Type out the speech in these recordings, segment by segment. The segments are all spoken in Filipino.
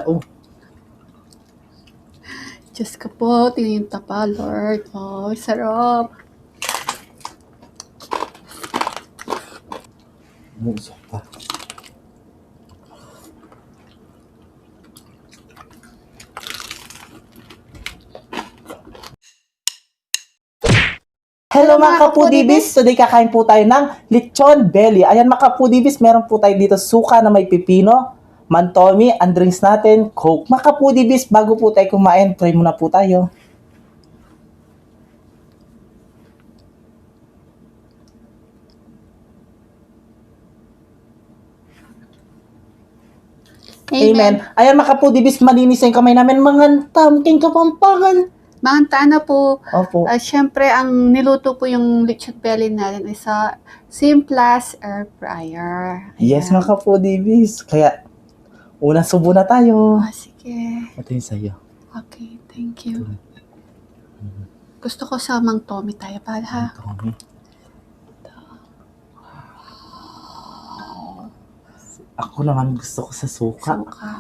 siya. Oh, Diyos ko po, tininta pa, Lord. Oh, sarap. umusok pa. Hello mga kapudibis! Today kakain po tayo ng lechon belly. Ayan mga kapudibis, meron po tayo dito suka na may pipino, mantomi, ang drinks natin, coke. Mga kapudibis, bago po tayo kumain, pray muna po tayo. Amen. Ayan mga kapudibis, malinis yung kamay namin. Mga tamking kapampangan. Mga tana po, Opo. syempre ang niluto po yung lechon belly natin is sa Simplas Air Fryer. Yes Ayan. mga kapudibis. Kaya, unang subo na tayo. Sige. Ito yung sa'yo. Okay, thank you. Gusto ko sa Mang Tommy tayo para ha. Tommy. Ako naman gusto ko sa suka. Suka.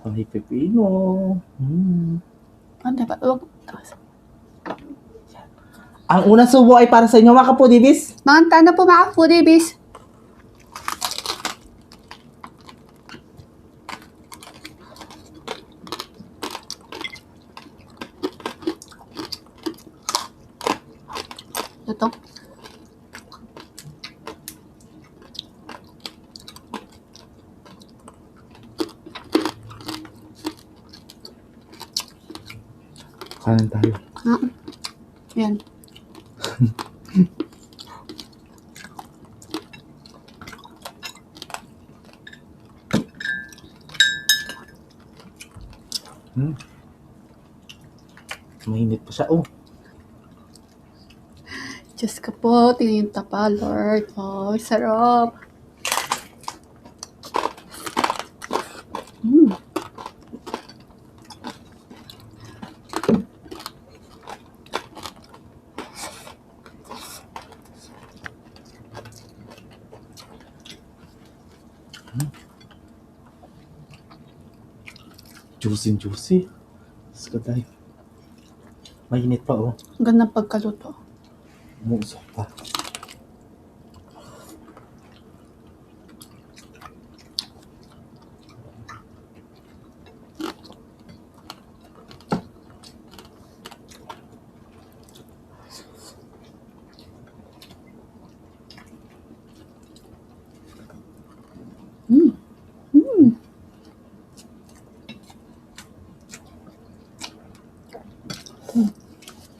Sa may pipino. Ano ba? Huwag. Ang unang subo ay para sa inyo mga kapudibis. Mga tana po mga foodies. Ito. Kanan tayo. Yan. Mainit pa siya. Oh. Diyos ko po, tininta pa, Lord. Oh, sarap. Juicy. Gusto tayo. Mainit pa oh. Ang ganda ng pagkaluto. Umusok pa.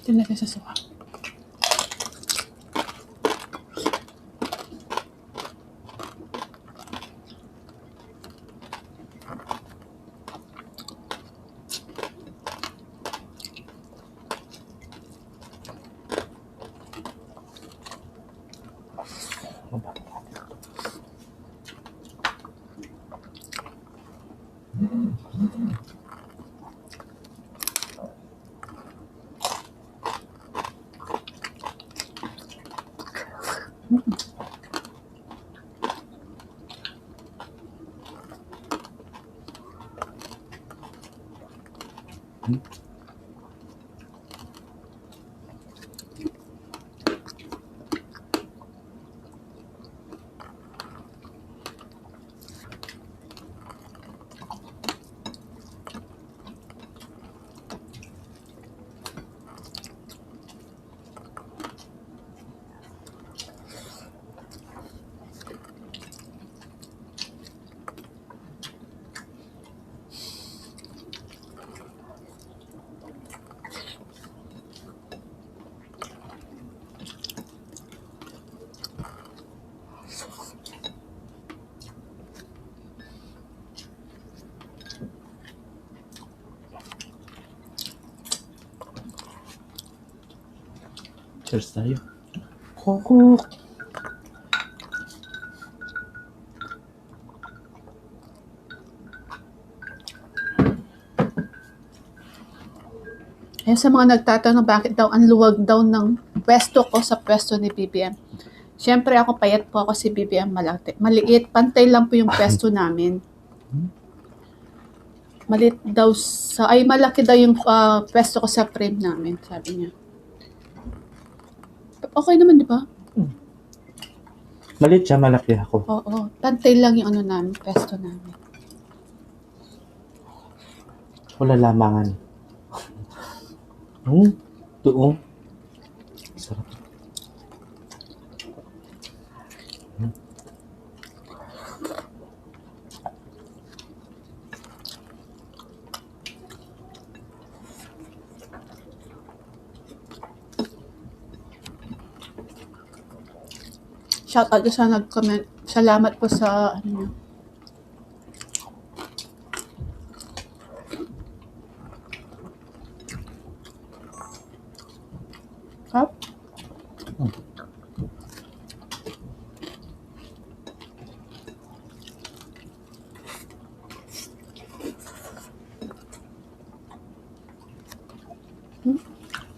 Tinagay sa suka. Cheers tayo. Coke. Ayun sa mga nagtatanong bakit daw ang luwag daw ng pwesto ko sa pwesto ni BBM. Siyempre ako payat po ako si BBM maliit. Pantay lang po yung pwesto namin. malaki daw yung pwesto ko sa frame namin, sabi niya. Okay naman, di ba? Malit siya, malaki ako. Oo, pantay lang yung ano namin, pwesto namin. Wala lamangan. Doon. Sarap. Shout out sa nag-comment. Salamat po sa ano niyo. Kap?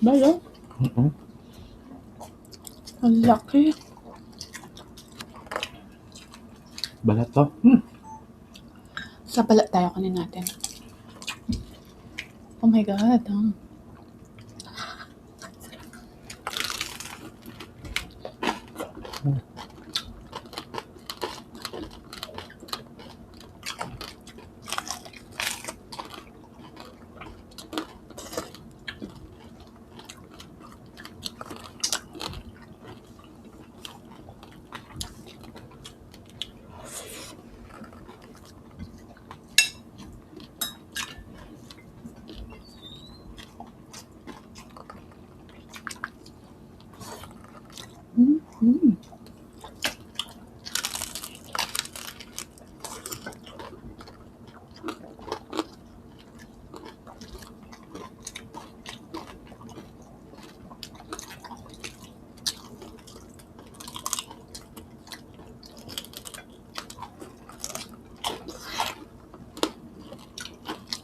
Balo? Ang laki. Balat to. Sa balat tayo kanin natin. Oh my God.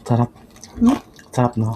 Sarap. Sarap, no?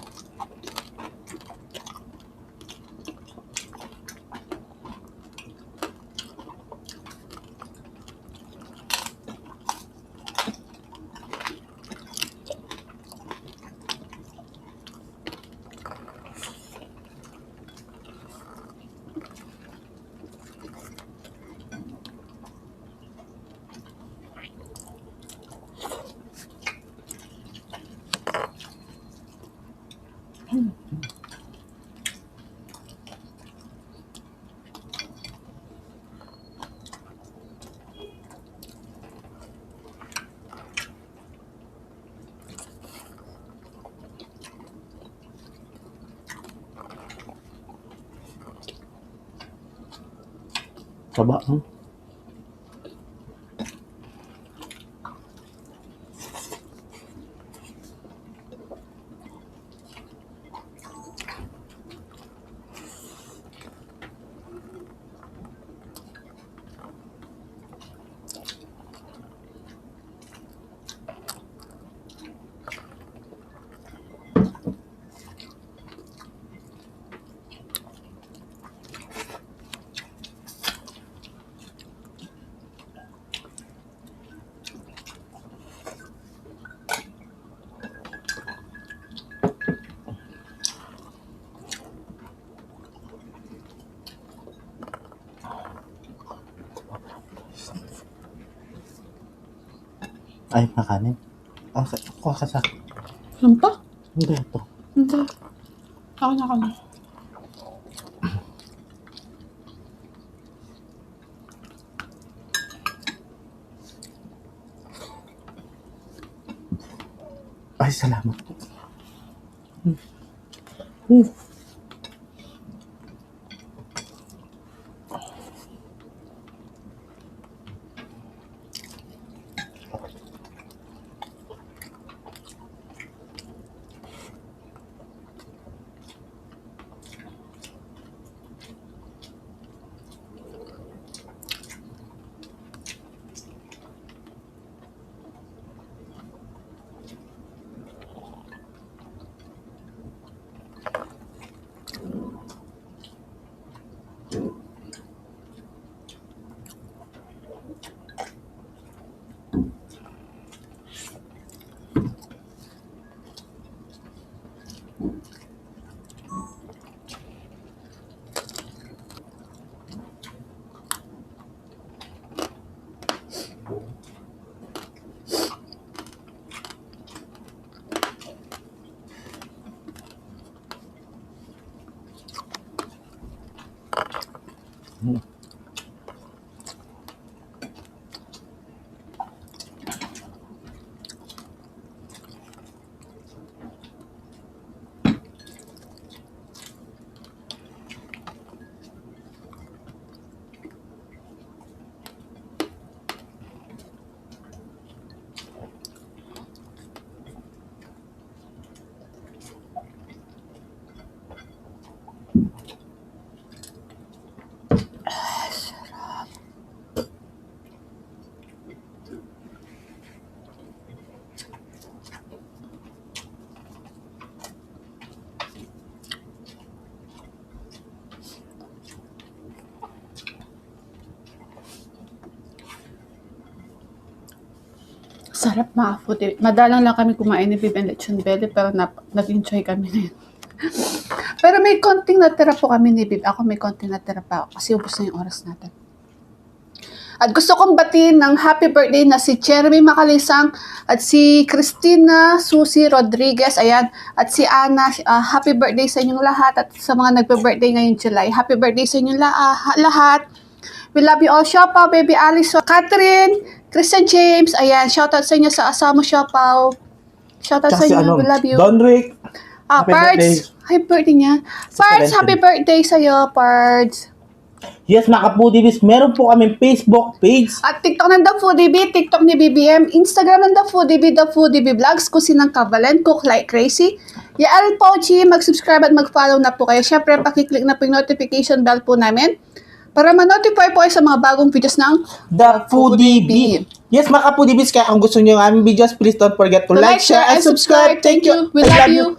Taba, Ay, nakanin. Kuha ka sa akin. Ano pa? Hindi, ito. Hindi. Ako na. Ay, salamat. Sarap mga foodie. Madalang lang kami kumain ni Bib and Lechon Belly pero nag-enjoy kami na yun. Pero may konting natira po kami ni Bib. Ako may konting natira pa ako kasi ubos na yung oras natin. At gusto kong batiin ng happy birthday na si Jeremy Macalisang at si Christina Susie Rodriguez. Ayan. At si Ana. Happy birthday sa inyong lahat at sa mga nagbe-birthday ngayong July. Happy birthday sa inyong lahat. We love you all. Siopaw, Baby Alice, Catherine, Christian James. Ayan. Shoutout sa inyo sa asawa mo, Siopaw. Shoutout sa inyo. We love you. Don Rick. Happy birthday. Happy birthday niya. Pards, happy birthday sa'yo, Pards. Yes, mga ka-Foodie-Biz, meron po kaming Facebook page. At TikTok ng The Foodie Bee, TikTok ni BBM, Instagram ng The Foodie Bee Vlogs, kung sinang Kavalen, Cook Like Crazy. Yael Pochi, mag-subscribe at mag-follow na po kayo. Siyempre, pakiclick na po yung notification bell po namin para ma-notify po kayo sa mga bagong videos ng The Foodie Bee. Yes, mga ka-Foodie-Biz, kaya kung gusto nyo yung aming videos, please don't forget to like, share, and subscribe. Thank you. We love you.